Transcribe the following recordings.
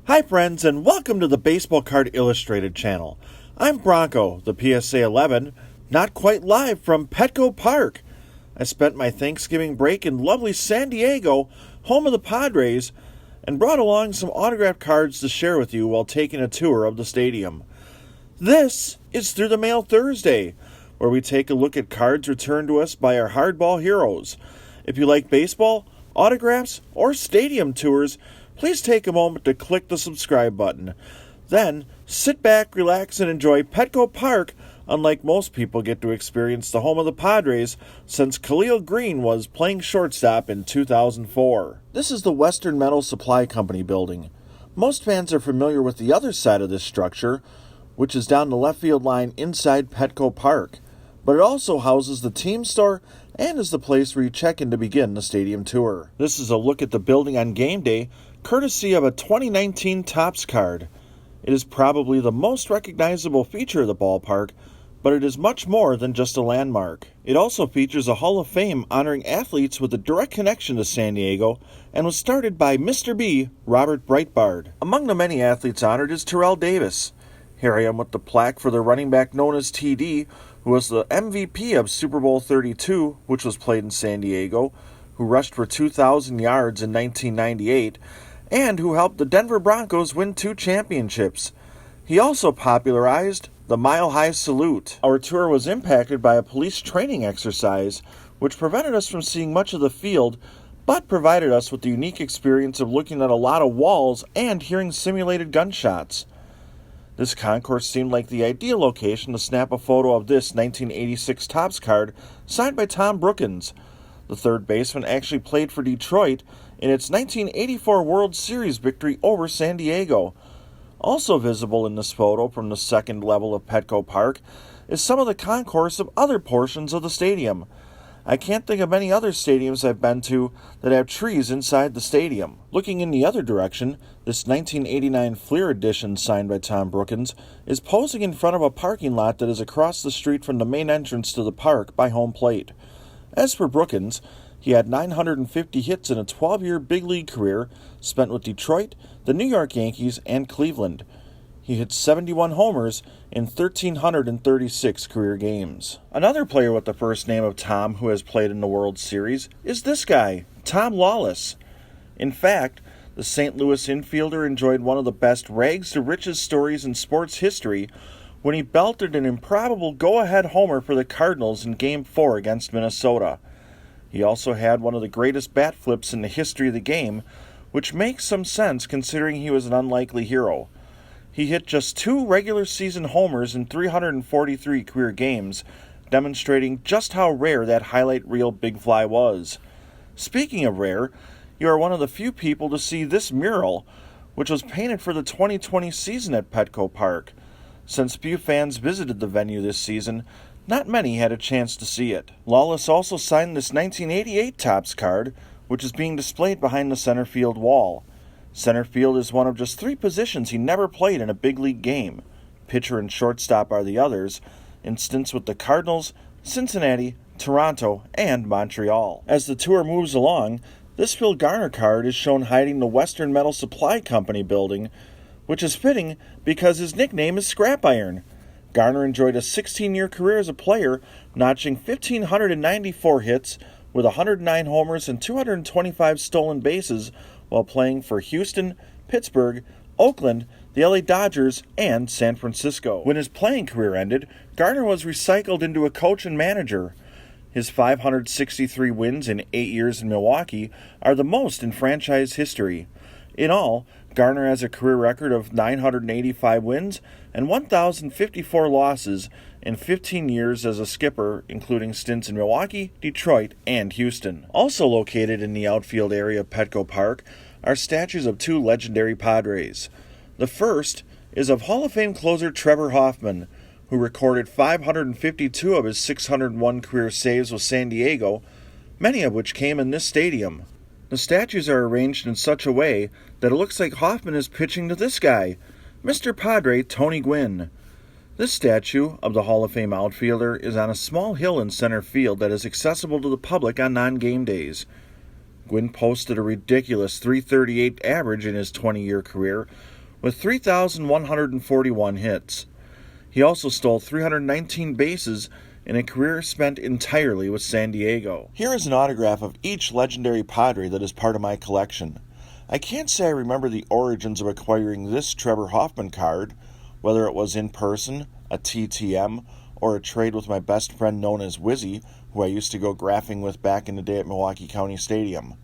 Hi friends, and welcome to the Baseball Card Illustrated channel. I'm Bronko, the PSA 11, not quite live from Petco Park. I spent my Thanksgiving break in lovely San Diego, home of the Padres, and brought along some autographed cards to share with you while taking a tour of the stadium. This is Through the Mail Thursday, where we take a look at cards returned to us by our hardball heroes. If you like baseball, autographs, or stadium tours, please take a moment to click the subscribe button. Then, sit back, relax, and enjoy Petco Park, unlike most people get to experience the home of the Padres since Khalil Green was playing shortstop in 2004. This is the Western Metal Supply Company building. Most fans are familiar with the other side of this structure, which is down the left field line inside Petco Park. But it also houses the team store and is the place where you check in to begin the stadium tour. This is a look at the building on game day, courtesy of a 2019 Topps card. It is probably the most recognizable feature of the ballpark, but it is much more than just a landmark. It also features a Hall of Fame honoring athletes with a direct connection to San Diego and was started by Mr. B, Robert Breitbard. Among the many athletes honored is Terrell Davis. Here I am with the plaque for the running back known as TD, who was the MVP of Super Bowl 32, which was played in San Diego, who rushed for 2,000 yards in 1998, and who helped the Denver Broncos win 2 championships. He also popularized the Mile High Salute. Our tour was impacted by a police training exercise, which prevented us from seeing much of the field, but provided us with the unique experience of looking at a lot of walls and hearing simulated gunshots. This concourse seemed like the ideal location to snap a photo of this 1986 Topps card signed by Tom Brookens. The third baseman actually played for Detroit in its 1984 World Series victory over San Diego. Also visible in this photo from the second level of Petco Park is some of the concourse of other portions of the stadium. I can't think of many other stadiums I've been to that have trees inside the stadium. Looking in the other direction, this 1989 Fleer edition signed by Tom Brookens is posing in front of a parking lot that is across the street from the main entrance to the park by home plate. As for Brookens, he had 950 hits in a 12-year big league career spent with Detroit, the New York Yankees, and Cleveland. He hit 71 homers in 1,336 career games. Another player with the first name of Tom who has played in the World Series is this guy, Tom Lawless. In fact, the St. Louis infielder enjoyed one of the best rags-to-riches stories in sports history when he belted an improbable go-ahead homer for the Cardinals in Game 4 against Minnesota. He also had one of the greatest bat flips in the history of the game, which makes some sense considering he was an unlikely hero. He hit just 2 regular season homers in 343 career games, demonstrating just how rare that highlight reel big fly was. Speaking of rare, you are one of the few people to see this mural, which was painted for the 2020 season at Petco Park. Since few fans visited the venue this season, not many had a chance to see it. Lawless also signed this 1988 Topps card, which is being displayed behind the center field wall. Center field is one of just 3 positions he never played in a big league game. Pitcher and shortstop are the others, in stints with the Cardinals, Cincinnati, Toronto, and Montreal. As the tour moves along, this Phil Garner card is shown hiding the Western Metal Supply Company building, which is fitting because his nickname is Scrap Iron. Garner enjoyed a 16-year career as a player, notching 1,594 hits with 109 homers and 225 stolen bases while playing for Houston, Pittsburgh, Oakland, the LA Dodgers, and San Francisco. When his playing career ended, Garner was recycled into a coach and manager. His 563 wins in 8 years in Milwaukee are the most in franchise history. In all, Garner has a career record of 985 wins and 1,054 losses in 15 years as a skipper, including stints in Milwaukee, Detroit, and Houston. Also located in the outfield area of Petco Park are statues of 2 legendary Padres. The first is of Hall of Fame closer Trevor Hoffman, who recorded 552 of his 601 career saves with San Diego, many of which came in this stadium. The statues are arranged in such a way that it looks like Hoffman is pitching to this guy, Mr. Padre Tony Gwynn. This statue of the Hall of Fame outfielder is on a small hill in center field that is accessible to the public on non-game days. Gwynn posted a ridiculous .338 average in his 20-year career with 3,141 hits. He also stole 319 bases in a career spent entirely with San Diego. Here is an autograph of each legendary Padre that is part of my collection. I can't say I remember the origins of acquiring this Trevor Hoffman card, whether it was in person, a TTM, or a trade with my best friend known as Wizzy, who I used to go graphing with back in the day at Milwaukee County Stadium.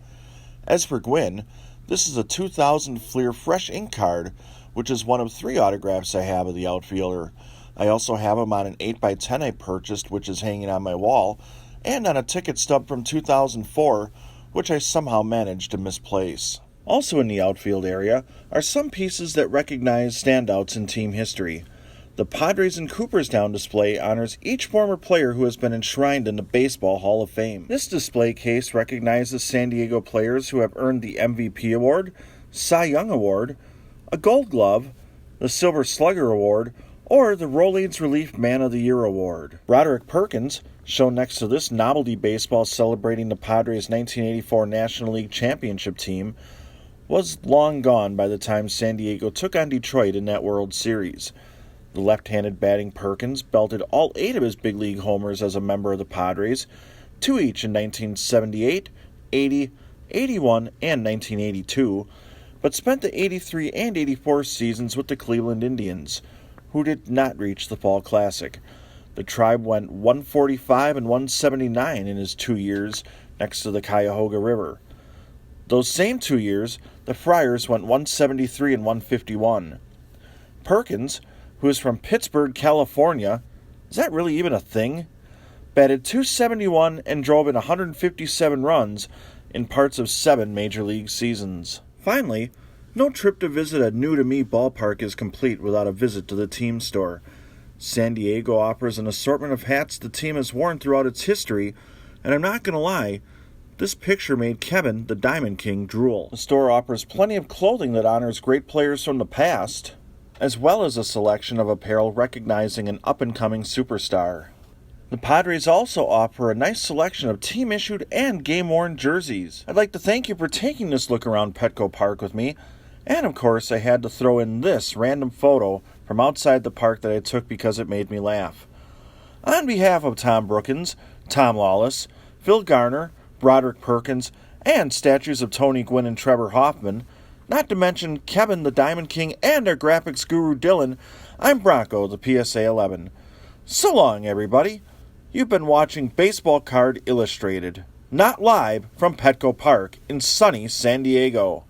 As for Gwynn, this is a 2000 Fleer Fresh Ink card, which is one of 3 autographs I have of the outfielder. I also have him on an 8x10 I purchased, which is hanging on my wall, and on a ticket stub from 2004, which I somehow managed to misplace. Also in the outfield area are some pieces that recognize standouts in team history. The Padres in Cooperstown display honors each former player who has been enshrined in the Baseball Hall of Fame. This display case recognizes San Diego players who have earned the MVP Award, Cy Young Award, a Gold Glove, the Silver Slugger Award, or the Rolaids Relief Man of the Year Award. Broderick Perkins, shown next to this novelty baseball celebrating the Padres' 1984 National League Championship team, was long gone by the time San Diego took on Detroit in that World Series. The left-handed batting Perkins belted all 8 of his big league homers as a member of the Padres, 2 each in 1978, 80, 81, and 1982, but spent the 83 and 84 seasons with the Cleveland Indians, who did not reach the Fall Classic. The Tribe went 145 and 179 in his 2 years next to the Cuyahoga River. Those same 2 years, the Friars went 173 and 151. Perkins, who is from Pittsburgh, California, is that really even a thing? Batted .271 and drove in 157 runs in parts of 7 Major League seasons. Finally, no trip to visit a new-to-me ballpark is complete without a visit to the team store. San Diego offers an assortment of hats the team has worn throughout its history, and I'm not going to lie, this picture made Kevin, the Diamond King, drool. The store offers plenty of clothing that honors great players from the past, as well as a selection of apparel recognizing an up-and-coming superstar. The Padres also offer a nice selection of team-issued and game-worn jerseys. I'd like to thank you for taking this look around Petco Park with me, and of course I had to throw in this random photo from outside the park that I took because it made me laugh. On behalf of Tom Brookins, Tom Lawless, Phil Garner, Broderick Perkins, and statues of Tony Gwynn and Trevor Hoffman, not to mention Kevin the Diamond King and our graphics guru Dylan, I'm Bronko, the PSA 11. So long, everybody. You've been watching Baseball Card Illustrated, not live from Petco Park in sunny San Diego.